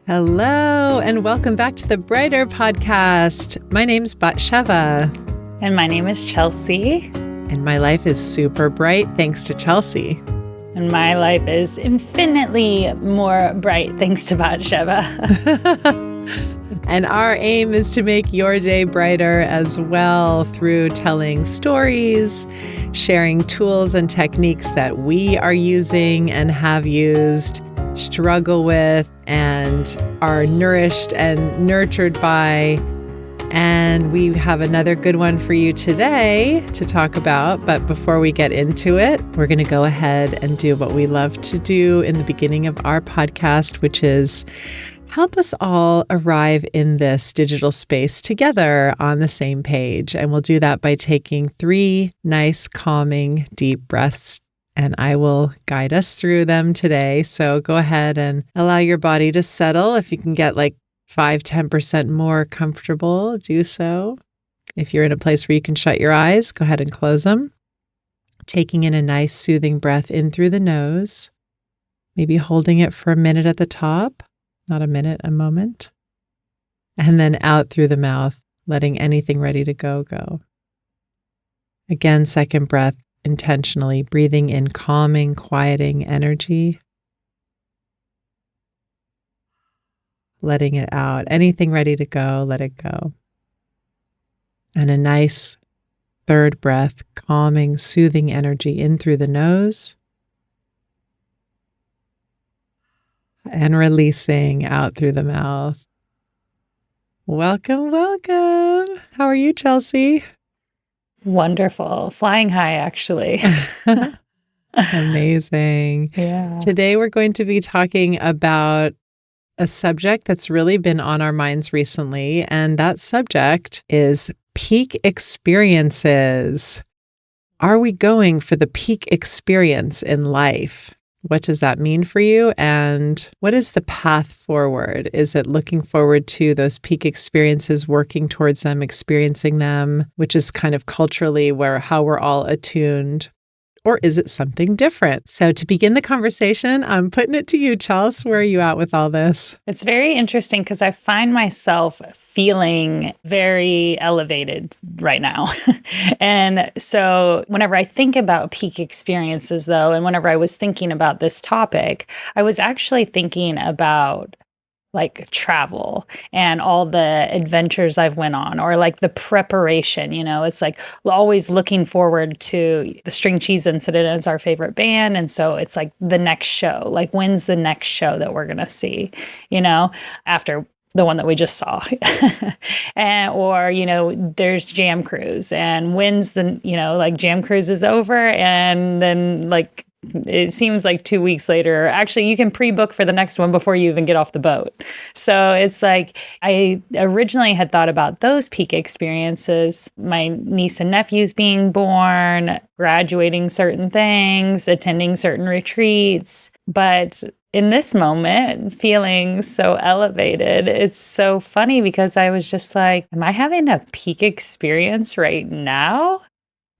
Hello, and welcome back to the Brighter Podcast. My name's Batsheva. And my name is Chelsea. And my life is super bright thanks to Chelsea. And my life is infinitely more bright thanks to Batsheva. And our aim is to make your day brighter as well through telling stories, sharing tools and techniques that we are using and have used, struggle with, and are nourished and nurtured by. And we have another good one for you today to talk about. But before we get into it, we're going to go ahead and do what we love to do in the beginning of our podcast, which is help us all arrive in this digital space together on the same page. And we'll do that by taking 3 nice, calming, deep breaths. And I will guide us through them today. So go ahead and allow your body to settle. If you can get like 5-10% more comfortable, do so. If you're in a place where you can shut your eyes, go ahead and close them. Taking in a nice soothing breath in through the nose, maybe holding it for a minute at the top, not a minute, a moment. And then out through the mouth, letting anything ready to go. Again, second breath, intentionally breathing in calming, quieting energy. Letting it out. Anything ready to go, let it go. And a nice third breath, calming, soothing energy in through the nose. And releasing out through the mouth. Welcome, welcome. How are you, Chelsea? Wonderful. Flying high, actually. Amazing. Yeah. Today we're going to be talking about a subject that's really been on our minds recently, and that subject is peak experiences. Are we going for the peak experience in life? What does that mean for you? And what is the path forward? Is it looking forward to those peak experiences, working towards them, experiencing them, which is kind of culturally how we're all attuned? Or is it something different? So to begin the conversation, I'm putting it to you, Chelsea. Where are you at with all this? It's very interesting because I find myself feeling very elevated right now. And so whenever I think about peak experiences, though, and whenever I was thinking about this topic, I was actually thinking about like travel and all the adventures I've went on, or like the preparation, it's like always looking forward to the String Cheese Incident as our favorite band. And so it's like the next show, like when's the next show that we're going to see, after the one that we just saw. Or there's Jam Cruise, and when's the, like Jam Cruise is over, and then like, it seems like 2 weeks later, actually, you can pre-book for the next one before you even get off the boat. So it's like, I originally had thought about those peak experiences, my niece and nephews being born, graduating certain things, attending certain retreats. But in this moment, feeling so elevated, it's so funny because I was just like, am I having a peak experience right now?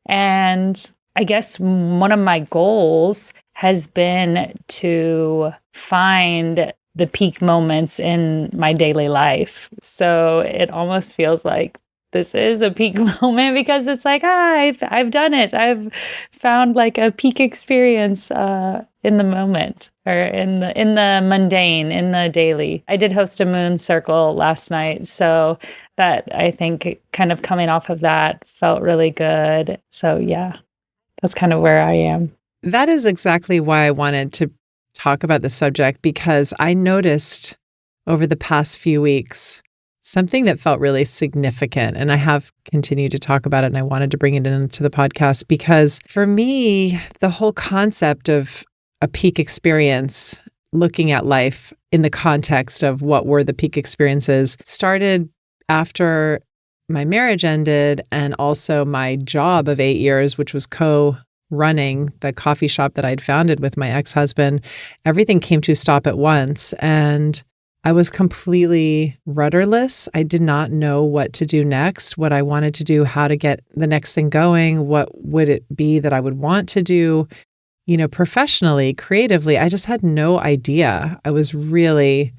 And I guess one of my goals has been to find the peak moments in my daily life. So it almost feels like this is a peak moment because it's like, I've done it. I've found like a peak experience in the moment, or in the mundane, in the daily. I did host a moon circle last night, so that, I think, kind of coming off of that felt really good. So yeah. That's kind of where I am. That is exactly why I wanted to talk about the subject, because I noticed over the past few weeks something that felt really significant. And I have continued to talk about it, and I wanted to bring it into the podcast because for me, the whole concept of a peak experience, looking at life in the context of what were the peak experiences, started after my marriage ended, and also my job of 8 years, which was co-running the coffee shop that I'd founded with my ex-husband. Everything came to a stop at once, and I was completely rudderless. I did not know what to do next, what I wanted to do, how to get the next thing going, what would it be that I would want to do, professionally, creatively. I just had no idea. I was really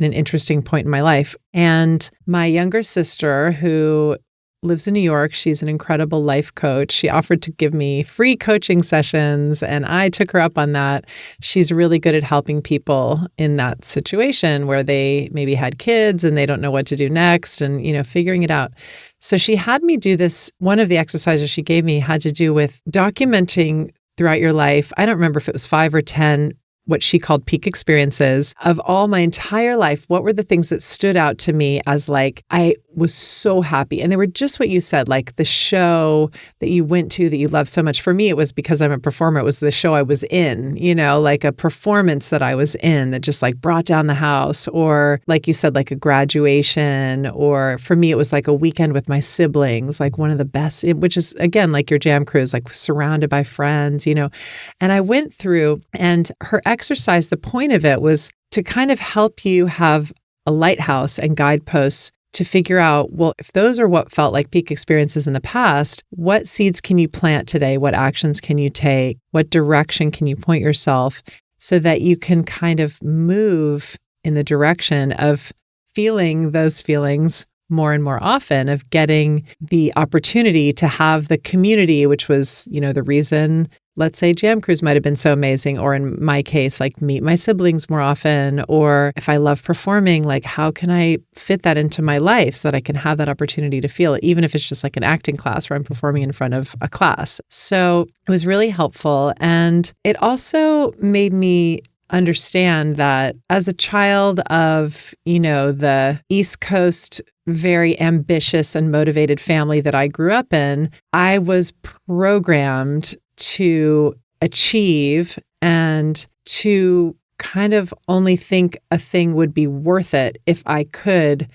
in an interesting point in my life. And my younger sister, who lives in New York, she's an incredible life coach. She offered to give me free coaching sessions, and I took her up on that. She's really good at helping people in that situation where they maybe had kids and they don't know what to do next and, figuring it out. So she had me do this. One of the exercises she gave me had to do with documenting throughout your life. I don't remember if it was 5 or 10 what she called peak experiences of all my entire life. What were the things that stood out to me as like, I was so happy. And they were just what you said, like the show that you went to that you loved so much. For me, it was because I'm a performer. It was the show I was in, like a performance that I was in that just like brought down the house, or like you said, like a graduation, or for me, it was like a weekend with my siblings, like one of the best, which is again, like your jam cruise, like surrounded by friends, and I went through, and her exercise, the point of it was to kind of help you have a lighthouse and guideposts to figure out, well, if those are what felt like peak experiences in the past, what seeds can you plant today? What actions can you take? What direction can you point yourself so that you can kind of move in the direction of feeling those feelings more and more often, of getting the opportunity to have the community, which was, the reason, let's say Jam Cruise might have been so amazing, or in my case, like meet my siblings more often, or if I love performing, like how can I fit that into my life so that I can have that opportunity to feel it, even if it's just like an acting class where I'm performing in front of a class. So it was really helpful. And it also made me understand that as a child of, the East Coast, very ambitious and motivated family that I grew up in, I was programmed to achieve and to kind of only think a thing would be worth it if I could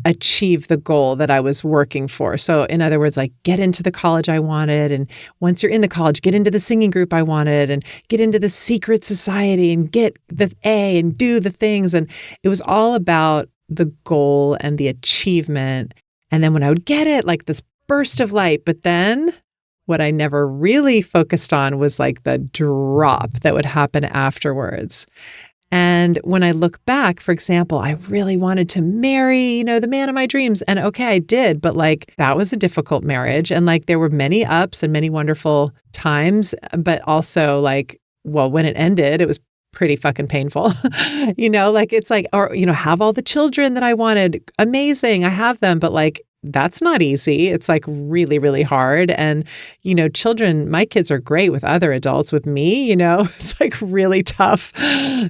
achieve the goal that I was working for. So in other words, like get into the college I wanted. And once you're in the college, get into the singing group I wanted and get into the secret society and get the A and do the things. And it was all about the goal and the achievement. And then when I would get it, like this burst of light, but then what I never really focused on was like the drop that would happen afterwards. And when I look back, for example, I really wanted to marry, the man of my dreams. And okay, I did, but like that was a difficult marriage. And like there were many ups and many wonderful times, but also like, well, when it ended, it was pretty fucking painful. Like it's like, or, have all the children that I wanted. Amazing. I have them, but like, that's not easy. It's like really, really hard. And, children, my kids are great with other adults. With me, it's like really tough.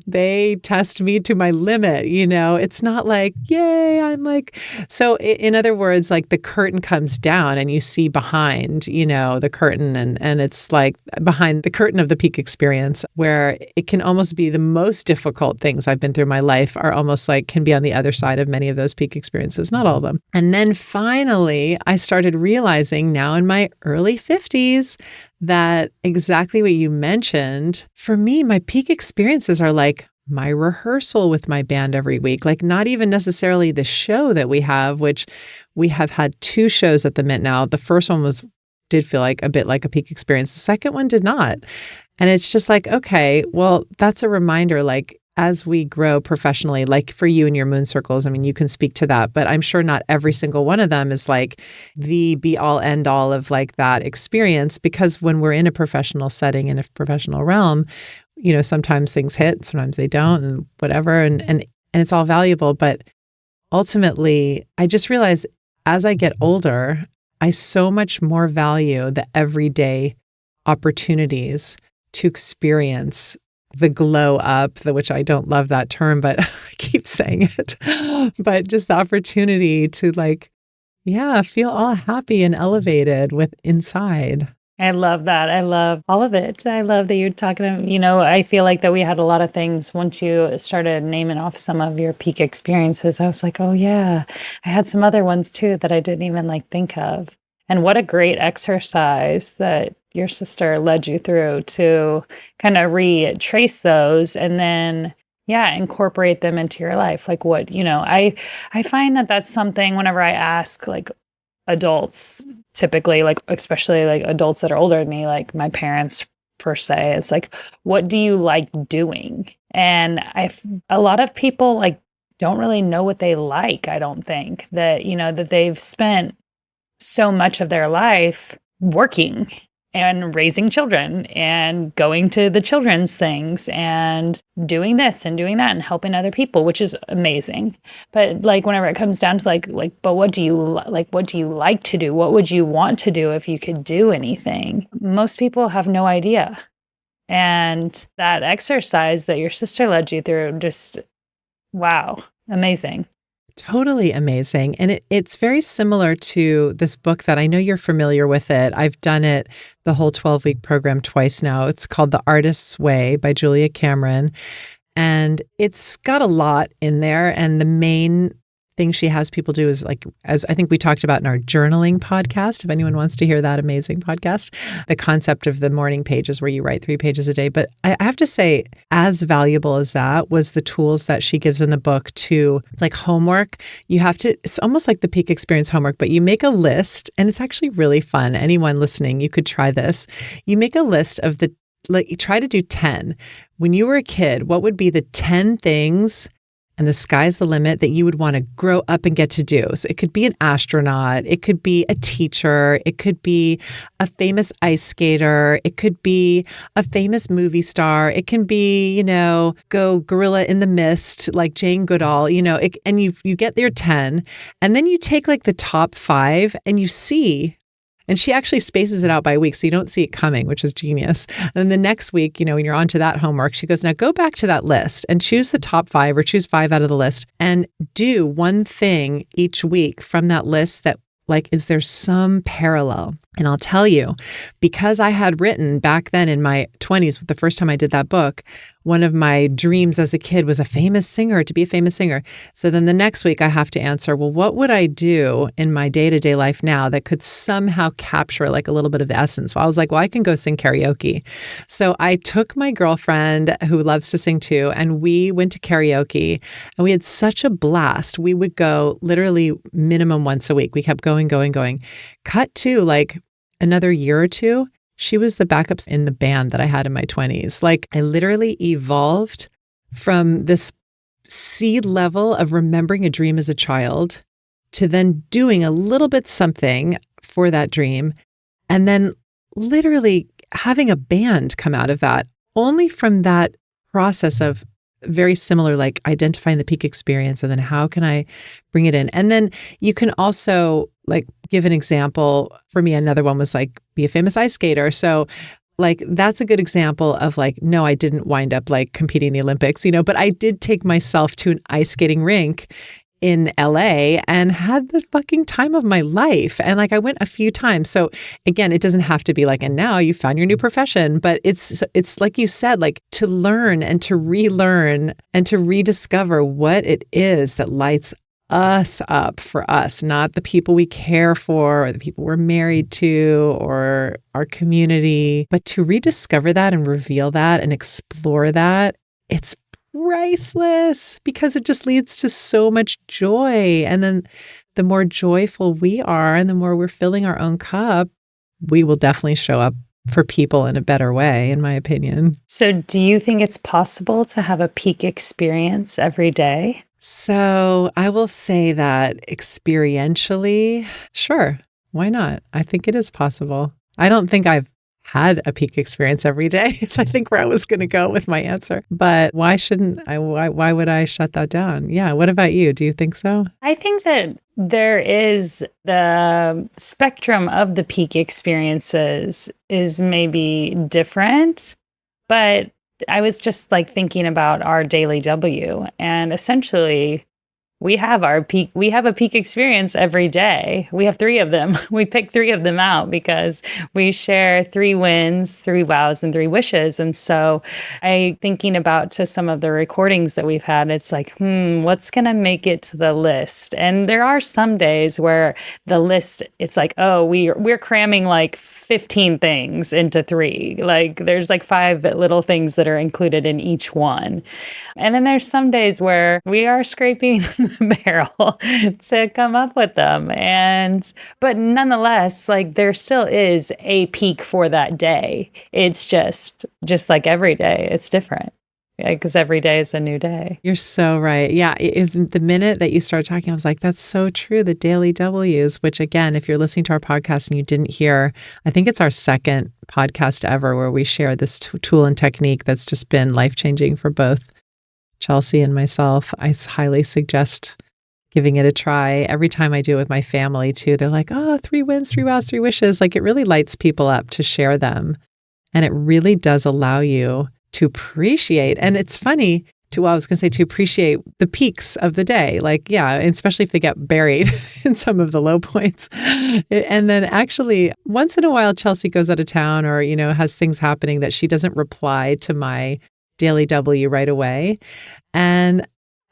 They test me to my limit, it's not like, yay, I'm like, so in other words, like the curtain comes down and you see behind, the curtain and it's like behind the curtain of the peak experience where it can almost be the most difficult things I've been through in my life are almost like can be on the other side of many of those peak experiences, not all of them. And then finally, I started realizing now in my early 50s that exactly what you mentioned, for me, my peak experiences are like my rehearsal with my band every week, like not even necessarily the show that we have, which we have had 2 shows at the Mint now. The first one did feel like a bit like a peak experience. The second one did not. And it's just like, okay, well, that's a reminder, like, as we grow professionally, like for you and your moon circles, I mean, you can speak to that, but I'm sure not every single one of them is like the be all end all of like that experience, because when we're in a professional setting, in a professional realm, sometimes things hit, sometimes they don't, and whatever. And it's all valuable. But ultimately, I just realized as I get older, I so much more value the everyday opportunities to experience the glow up, which I don't love that term, but I keep saying it, but just the opportunity to like, feel all happy and elevated with inside. I love that. I love all of it. I love that you're talking, I feel like that we had a lot of things once you started naming off some of your peak experiences. I was like, oh yeah, I had some other ones too that I didn't even like think of. And what a great exercise that your sister led you through to kind of retrace those and then, incorporate them into your life. Like what, I find that that's something whenever I ask like adults, typically, like, especially like adults that are older than me, like my parents per se, it's like, what do you like doing? And a lot of people like don't really know what they like, I don't think. That, that they've spent so much of their life working and raising children and going to the children's things and doing this and doing that and helping other people, which is amazing. But like whenever it comes down to but what do you what do you like to do? What would you want to do if you could do anything? Most people have no idea. And that exercise that your sister led you through, just wow, amazing. Totally amazing. And it's very similar to this book that I know you're familiar with it. I've done it, the whole 12-week program, twice now. It's called The Artist's Way by Julia Cameron. And it's got a lot in there. And the main thing she has people do is, like, as I think we talked about in our journaling podcast, if anyone wants to hear that amazing podcast, the concept of the morning pages where you write 3 pages a day. But I have to say, as valuable as that was the tools that she gives in the book to, it's like homework. It's almost like the peak experience homework, but you make a list, and it's actually really fun. Anyone listening, you could try this. You make a list of you try to do 10. When you were a kid, what would be the 10 things, and the sky's the limit, that you would want to grow up and get to do? So it could be an astronaut, it could be a teacher, it could be a famous ice skater, it could be a famous movie star, it can be, go gorilla in the mist, like Jane Goodall, and you get your 10, and then you take like the top 5 and you see. And she actually spaces it out by week, so you don't see it coming, which is genius. And then the next week, when you're onto that homework, she goes, now go back to that list and choose the top 5 or choose 5 out of the list and do one thing each week from that list that, like, is there some parallel? And I'll tell you, because I had written back then in my 20s, the first time I did that book, one of my dreams as a kid was to be a famous singer. So then the next week I have to answer, well, what would I do in my day-to-day life now that could somehow capture like a little bit of the essence? Well, I was like, well, I can go sing karaoke. So I took my girlfriend who loves to sing too, and we went to karaoke, and we had such a blast. We would go literally minimum once a week. We kept going. Cut to like another year or two, she was the backups in the band that I had in my 20s. Like, I literally evolved from this seed level of remembering a dream as a child to then doing a little bit something for that dream, and then literally having a band come out of that, only from that process of very similar, like identifying the peak experience and then how can I bring it in? And then you can also like give an example. For me, another one was like, be a famous ice skater. So like, that's a good example of like, no, I didn't wind up like competing in the Olympics, but I did take myself to an ice skating rink in LA and had the fucking time of my life. And like, I went a few times. So again, it doesn't have to be like, and now you found your new profession, but it's like you said, like to learn and to relearn and to rediscover what it is that lights us up for us, not the people we care for or the people we're married to or our community, but to rediscover that and reveal that and explore that. It's priceless because it just leads to so much joy. And then the more joyful we are and the more we're filling our own cup, we will definitely show up for people in a better way, in my opinion. So do you think it's possible to have a peak experience every day? So I will say that experientially, sure, why not? I think it is possible. I don't think I've had a peak experience every day. So I think where I was going to go with my answer. But why shouldn't I? Why would I shut that down? Yeah. What about you? Do you think so? I think that there is the spectrum of the peak experiences is maybe different, but I was just like thinking about our daily W, and essentially we have a peak experience every day. We have 3 of them. We pick 3 of them out because we share 3 wins, 3 wows, and 3 wishes. And so thinking about to some of the recordings that we've had, it's like, what's going to make it to the list? And there are some days where the list, it's like, oh, we're cramming like 15 things into 3. Like there's like 5 little things that are included in each one. And then there's some days where we are scraping the barrel to come up with them. But nonetheless, like there still is a peak for that day. It's just like every day, it's different. Yeah, because every day is a new day. You're so right. Yeah, it is the minute that you started talking, I was like, that's so true. The daily W's, which again, if you're listening to our podcast and you didn't hear, I think it's our second podcast ever where we share this tool and technique that's just been life-changing for both Chelsea and myself. I highly suggest giving it a try. Every time I do it with my family too, they're like, oh, 3 wins, 3 wows, 3 wishes. Like it really lights people up to share them. And it really does allow you to appreciate. And it's funny I was going to say to appreciate the peaks of the day. Like, yeah, especially if they get buried in some of the low points. And then actually once in a while, Chelsea goes out of town or, has things happening that she doesn't reply to my daily W right away. And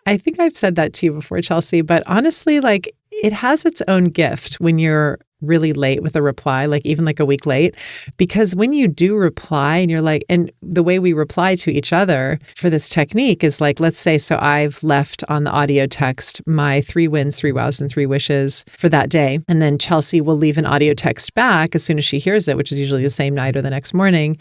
I think I've said that to you before, Chelsea, but honestly, like it has its own gift when you're really late with a reply, like even like a week late, because when you do reply and you're like, and the way we reply to each other for this technique is like, let's say, so I've left on the audio text my 3 wins, 3 wows, and 3 wishes for that day. And then Chelsea will leave an audio text back as soon as she hears it, which is usually the same night or the next morning.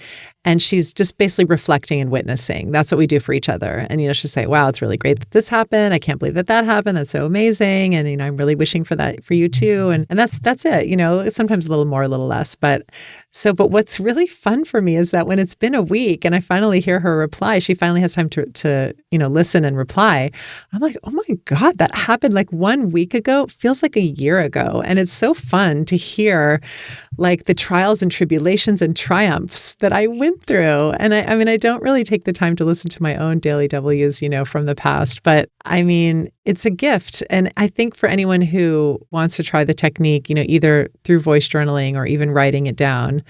And she's just basically reflecting and witnessing. That's what we do for each other. And, she'll say, wow, it's really great that this happened. I can't believe that happened. That's so amazing. And, I'm really wishing for that for you too. And that's it. Sometimes a little more, a little less. But what's really fun for me is that when it's been a week and I finally hear her reply, she finally has time to listen and reply. I'm like, oh my God, that happened like 1 week ago. It feels like a year ago. And it's so fun to hear like the trials and tribulations and triumphs that I went through. And I mean, I don't really take the time to listen to my own daily W's, from the past, but I mean, it's a gift. And I think for anyone who wants to try the technique, either through voice journaling or even writing it down,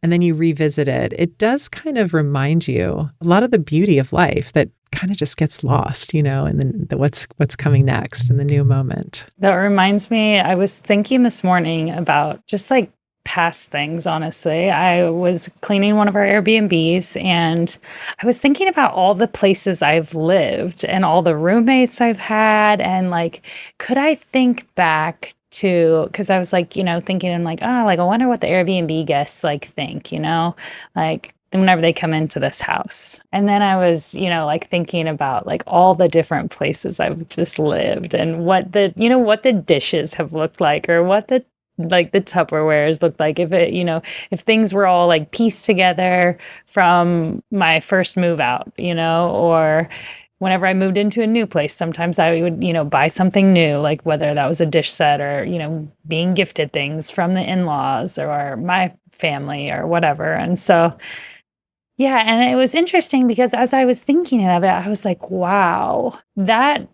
and then you revisit it, it does kind of remind you a lot of the beauty of life that kind of just gets lost, and then what's coming next in the new moment. That reminds me, I was thinking this morning about just like past things, honestly. I was cleaning one of our Airbnbs and I was thinking about all the places I've lived and all the roommates I've had. And like, could I think back to, because I was like, thinking and like, like, I wonder what the Airbnb guests like think, like whenever they come into this house. And then I was, like thinking about like all the different places I've just lived and what the dishes have looked like or what the Tupperwares looked like if it, if things were all like pieced together from my first move out, or whenever I moved into a new place, sometimes I would, buy something new, like whether that was a dish set or, being gifted things from the in-laws or my family or whatever. And so, yeah. And it was interesting because as I was thinking of it, I was like, wow, it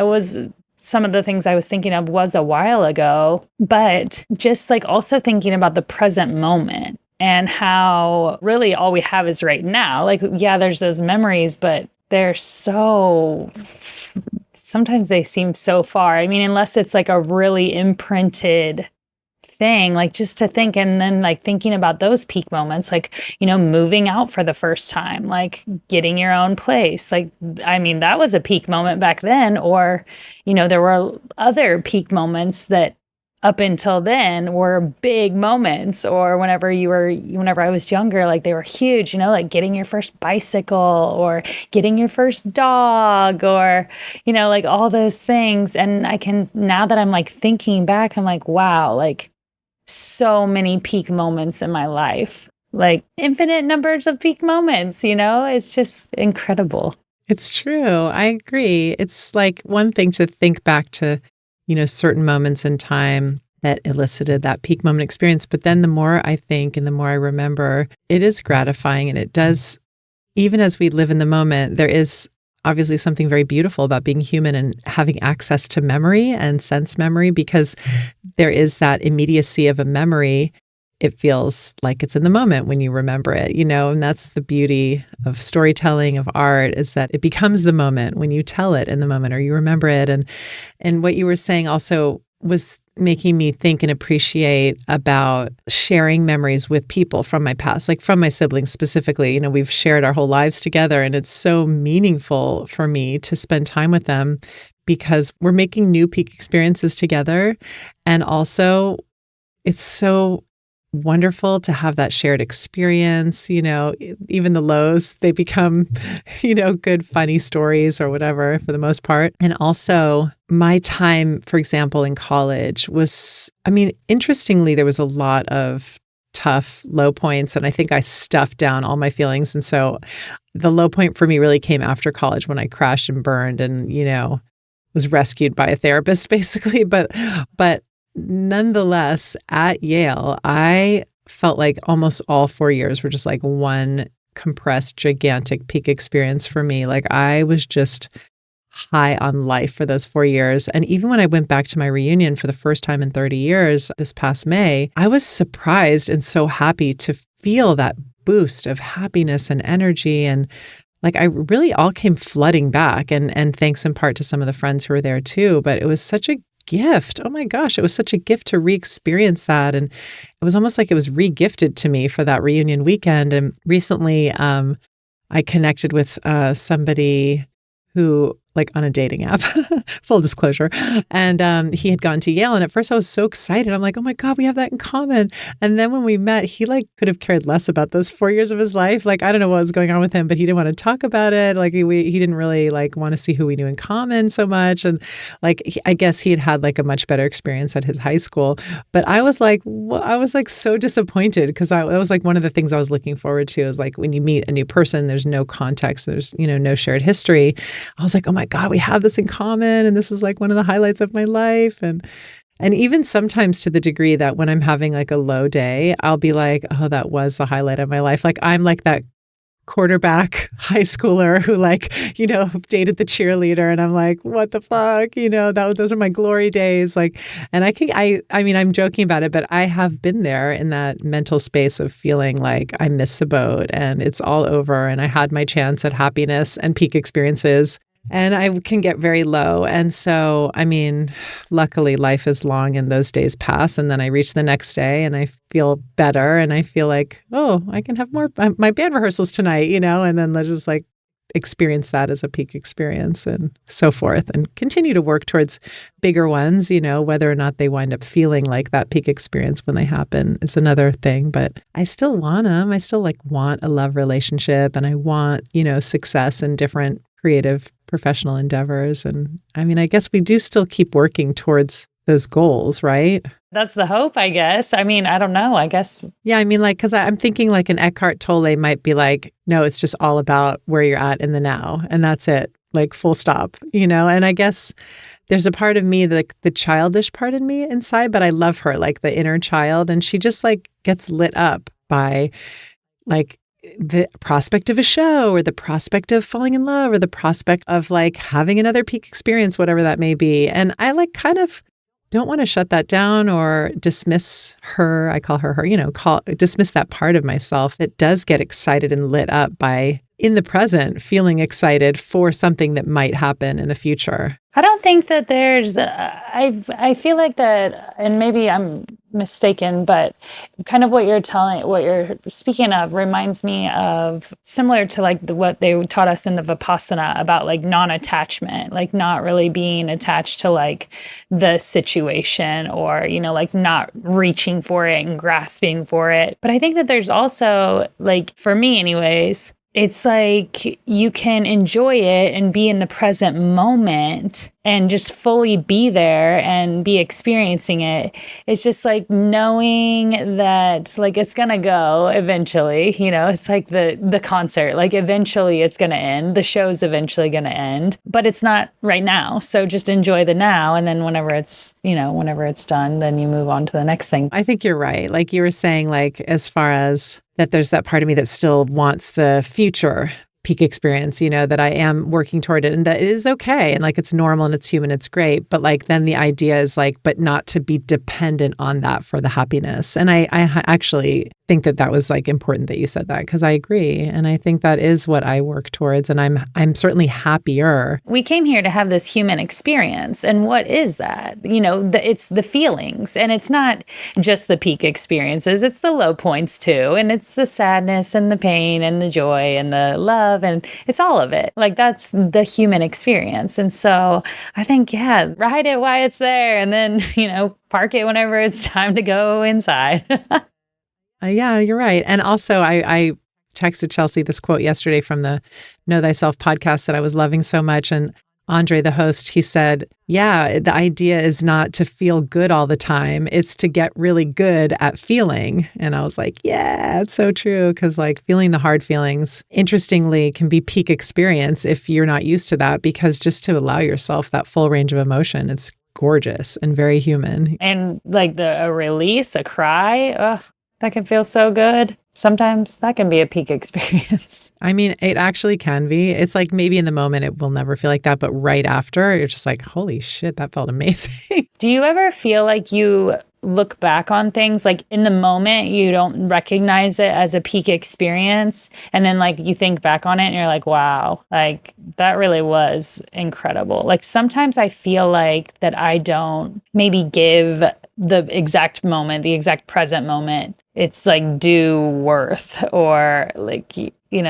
was some of the things I was thinking of was a while ago, but just like also thinking about the present moment and how really all we have is right now. Like, yeah, there's those memories, but they're sometimes they seem so far. I mean, unless it's like a really imprinted thing, like just to think and then like thinking about those peak moments, like, moving out for the first time, like getting your own place. Like, I mean, that was a peak moment back then, or, there were other peak moments that up until then were big moments, or whenever I was younger, like they were huge, like getting your first bicycle or getting your first dog or, like all those things. And now that I'm like thinking back, I'm like, wow, like so many peak moments in my life, like infinite numbers of peak moments, it's just incredible. It's true. I agree. It's like one thing to think back to, certain moments in time that elicited that peak moment experience. But then the more I think and the more I remember, it is gratifying. And it does, even as we live in the moment, there is obviously something very beautiful about being human and having access to memory and sense memory, because there is that immediacy of a memory. It feels like it's in the moment when you remember it, and that's the beauty of storytelling, of art, is that it becomes the moment when you tell it in the moment or you remember it. And what you were saying also was making me think and appreciate about sharing memories with people from my past, like from my siblings specifically. We've shared our whole lives together, and it's so meaningful for me to spend time with them because we're making new peak experiences together. And also, it's so wonderful to have that shared experience. Even the lows, they become, good, funny stories or whatever for the most part. And also my time, for example, in college was, interestingly, there was a lot of tough low points. And I think I stuffed down all my feelings. And so the low point for me really came after college when I crashed and burned and, was rescued by a therapist basically. But nonetheless, at Yale, I felt like almost all 4 years were just like one compressed, gigantic peak experience for me. Like I was just high on life for those 4 years. And even when I went back to my reunion for the first time in 30 years this past May, I was surprised and so happy to feel that boost of happiness and energy. And like I really all came flooding back and thanks in part to some of the friends who were there too. But it was such a gift. Oh my gosh, it was such a gift to re-experience that. And it was almost like it was re-gifted to me for that reunion weekend. And recently I connected with somebody who, like on a dating app, full disclosure. And he had gone to Yale. And at first I was so excited. I'm like, oh my God, we have that in common. And then when we met, he like could have cared less about those 4 years of his life. Like, I don't know what was going on with him, but he didn't want to talk about it. Like he didn't really like want to see who we knew in common so much. And like, I guess he had like a much better experience at his high school. But I was like, so disappointed because that was like one of the things I was looking forward to is like when you meet a new person, there's no context, there's, no shared history. I was like, oh my God, we have this in common. And this was like one of the highlights of my life. And even sometimes to the degree that when I'm having like a low day, I'll be like, oh, that was the highlight of my life. Like I'm like that quarterback high schooler who like, dated the cheerleader. And I'm like, what the fuck? Those are my glory days. Like, and I'm joking about it, but I have been there in that mental space of feeling like I missed the boat and it's all over. And I had my chance at happiness and peak experiences. And I can get very low. And so, luckily life is long and those days pass. And then I reach the next day and I feel better. And I feel like, oh, I can have more, my band rehearsals tonight, and then let's just like experience that as a peak experience and so forth and continue to work towards bigger ones, whether or not they wind up feeling like that peak experience when they happen is another thing. But I still want them. I still like want a love relationship and I want, success in different creative professional endeavors. And I guess we do still keep working towards those goals, right? That's the hope, I guess. I don't know, I guess. Yeah, because I'm thinking like an Eckhart Tolle might be like, no, it's just all about where you're at in the now. And that's it, like full stop, And I guess there's a part of me, like the childish part in me inside, but I love her, like the inner child. And she just like gets lit up by like the prospect of a show or the prospect of falling in love or the prospect of like having another peak experience, whatever that may be. And I like kind of don't want to shut that down or dismiss her. I call her, dismiss that part of myself that does get excited and lit up by in the present, feeling excited for something that might happen in the future. I don't think that there's, I feel like that, and maybe I'm mistaken, but kind of what you're speaking of reminds me of similar to like what they taught us in the Vipassana about like non-attachment, like not really being attached to like the situation or, like not reaching for it and grasping for it. But I think that there's also like, for me anyways, it's like you can enjoy it and be in the present moment and just fully be there and be experiencing it. It's just like knowing that like it's going to go eventually, it's like the concert, like eventually it's going to end. The show's eventually going to end, but it's not right now. So just enjoy the now. And then whenever it's done, then you move on to the next thing. I think you're right. Like you were saying, like as far as that there's that part of me that still wants the future peak experience, that I am working toward it and that it is okay. And like, it's normal and it's human, it's great. But like, then the idea is like, but not to be dependent on that for the happiness. And I actually think that was like important that you said that because I agree. And I think that is what I work towards. And I'm certainly happier. We came here to have this human experience. And what is that? It's the feelings and it's not just the peak experiences. It's the low points too. And it's the sadness and the pain and the joy and the love. And it's all of it. Like that's the human experience. And so I think, yeah, ride it while it's there and then, park it whenever it's time to go inside. Yeah, you're right. And also, I texted Chelsea this quote yesterday from the Know Thyself podcast that I was loving so much. And Andre, the host, he said, yeah, the idea is not to feel good all the time. It's to get really good at feeling. And I was like, yeah, it's so true. Because like feeling the hard feelings, interestingly, can be peak experience if you're not used to that, because just to allow yourself that full range of emotion, it's gorgeous and very human. And like a release, a cry, that can feel so good. Sometimes that can be a peak experience. I mean, it actually can be. It's like maybe in the moment it will never feel like that, but right after, you're just like, holy shit, that felt amazing. Do you ever feel like you look back on things like in the moment you don't recognize it as a peak experience, and then like you think back on it and you're like, wow, like that really was incredible. Like sometimes I feel like that I don't maybe give the exact moment, the exact present moment, it's like due worth, or like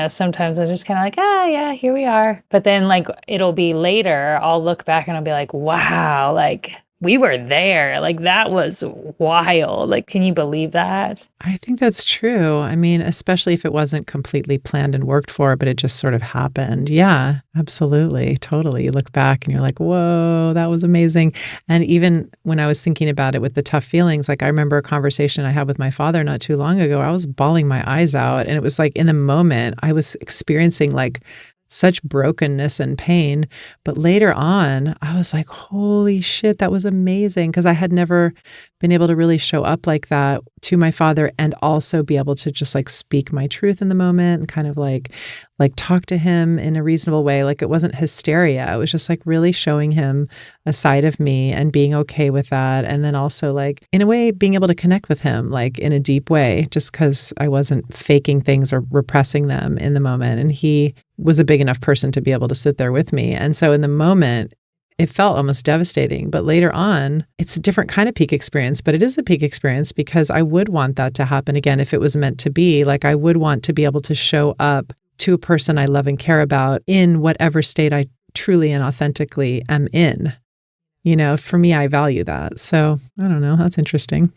sometimes I'm just kind of like, yeah, here we are. But then like it'll be later, I'll look back and I'll be like, wow, like we were there. Like that was wild. Like, can you believe that? I think that's true. I mean, especially if it wasn't completely planned and worked for, but it just sort of happened. Yeah, absolutely. Totally. You look back and you're like, whoa, that was amazing. And even when I was thinking about it with the tough feelings, like I remember a conversation I had with my father not too long ago. I was bawling my eyes out. And it was like in the moment, I was experiencing like such brokenness and pain. But later on, I was like, holy shit, that was amazing. Because I had never been able to really show up like that to my father and also be able to just like speak my truth in the moment and kind of like talk to him in a reasonable way. Like it wasn't hysteria. It was just like really showing him a side of me and being okay with that. And then also like in a way being able to connect with him like in a deep way, just because I wasn't faking things or repressing them in the moment. And he was a big enough person to be able to sit there with me. And so in the moment, it felt almost devastating. But later on, it's a different kind of peak experience, but it is a peak experience because I would want that to happen again if it was meant to be. Like I would want to be able to show up to a person I love and care about in whatever state I truly and authentically am in. For me, I value that. So I don't know. That's interesting.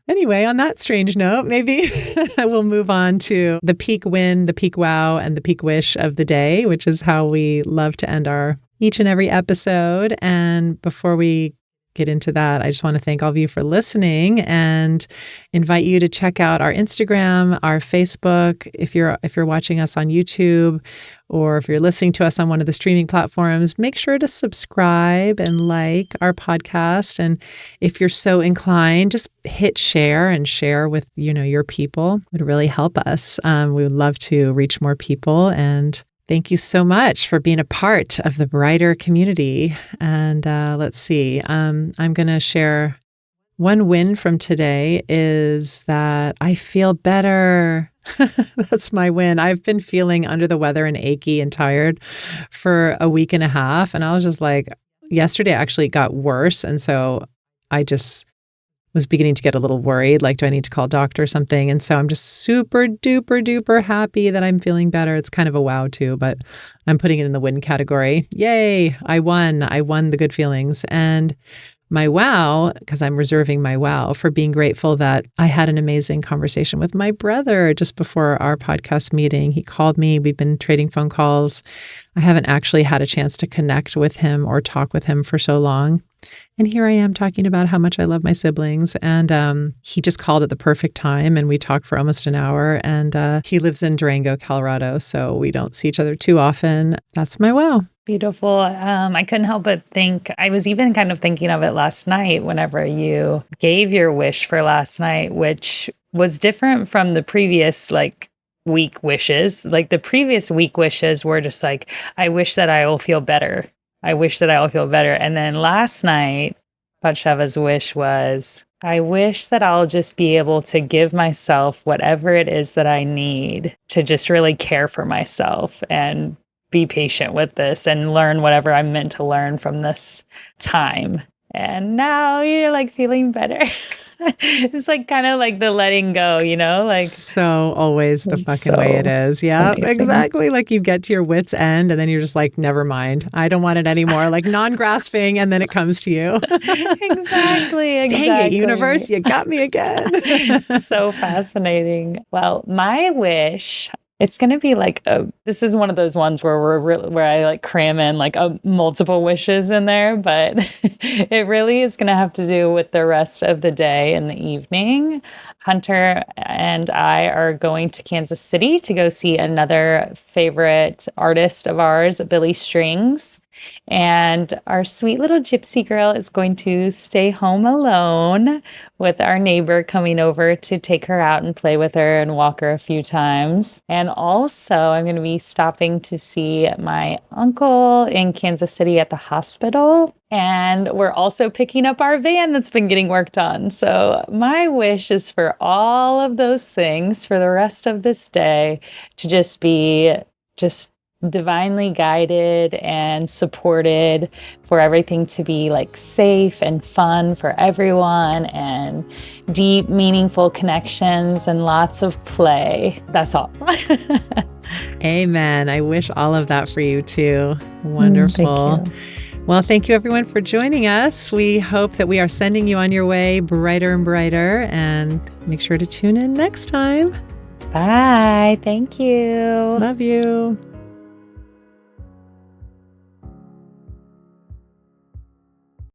Anyway, on that strange note, maybe we'll move on to the peak win, the peak wow, and the peak wish of the day, which is how we love to end our each and every episode. And before we get into that, I just want to thank all of you for listening and invite you to check out our Instagram, our Facebook. If you're watching us on YouTube, or if you're listening to us on one of the streaming platforms, make sure to subscribe and like our podcast. And if you're so inclined, just hit share and share with your people. It would really help us. We would love to reach more people. And thank you so much for being a part of the Brighter community. And let's see, I'm going to share one win from today is that I feel better. That's my win. I've been feeling under the weather and achy and tired for a week and a half. And I was just like, yesterday actually it got worse. And so I just was beginning to get a little worried, like, do I need to call a doctor or something? And so I'm just super duper duper happy that I'm feeling better. It's kind of a wow too, but I'm putting it in the win category. Yay, I won the good feelings. And my wow, because I'm reserving my wow for being grateful that I had an amazing conversation with my brother just before our podcast meeting. He called me. We've been trading phone calls. I haven't actually had a chance to connect with him or talk with him for so long. And here I am talking about how much I love my siblings. And he just called at the perfect time and we talked for almost an hour. And he lives in Durango, Colorado, so we don't see each other too often. That's my wow. Beautiful. I couldn't help but think, I was even kind of thinking of it last night whenever you gave your wish for last night, which was different from the previous week wishes. Like the previous week wishes were just like, I wish that I will feel better. I wish that I will feel better. And then last night, Batsheva's wish was, I wish that I'll just be able to give myself whatever it is that I need to just really care for myself and be patient with this and learn whatever I'm meant to learn from this time. And now you're like feeling better. It's like kind of like the letting go, like So always the it's fucking way it so is. Yeah, amazing. exactly. Like you get to your wit's end and then you're just like, never mind. I don't want it anymore. Like non-grasping, and then it comes to you. Exactly, Dang it, exactly. universe, you got me again. So fascinating. Well, my wish, it's going to be like this is one of those ones where where I like cram in like multiple wishes in there, but it really is going to have to do with the rest of the day and the evening. Hunter and I are going to Kansas City to go see another favorite artist of ours, Billy Strings. And our sweet little gypsy girl is going to stay home alone with our neighbor coming over to take her out and play with her and walk her a few times. And also, I'm going to be stopping to see my uncle in Kansas City at the hospital. And we're also picking up our van that's been getting worked on. So, my wish is for all of those things for the rest of this day to just be just divinely guided and supported, for everything to be like safe and fun for everyone, and deep, meaningful connections and lots of play. That's all. Amen. I wish all of that for you too. Thank Wonderful. you. Well, thank you everyone for joining us. We hope that we are sending you on your way brighter and brighter, and make sure to tune in next time. Bye. Thank you. Love you.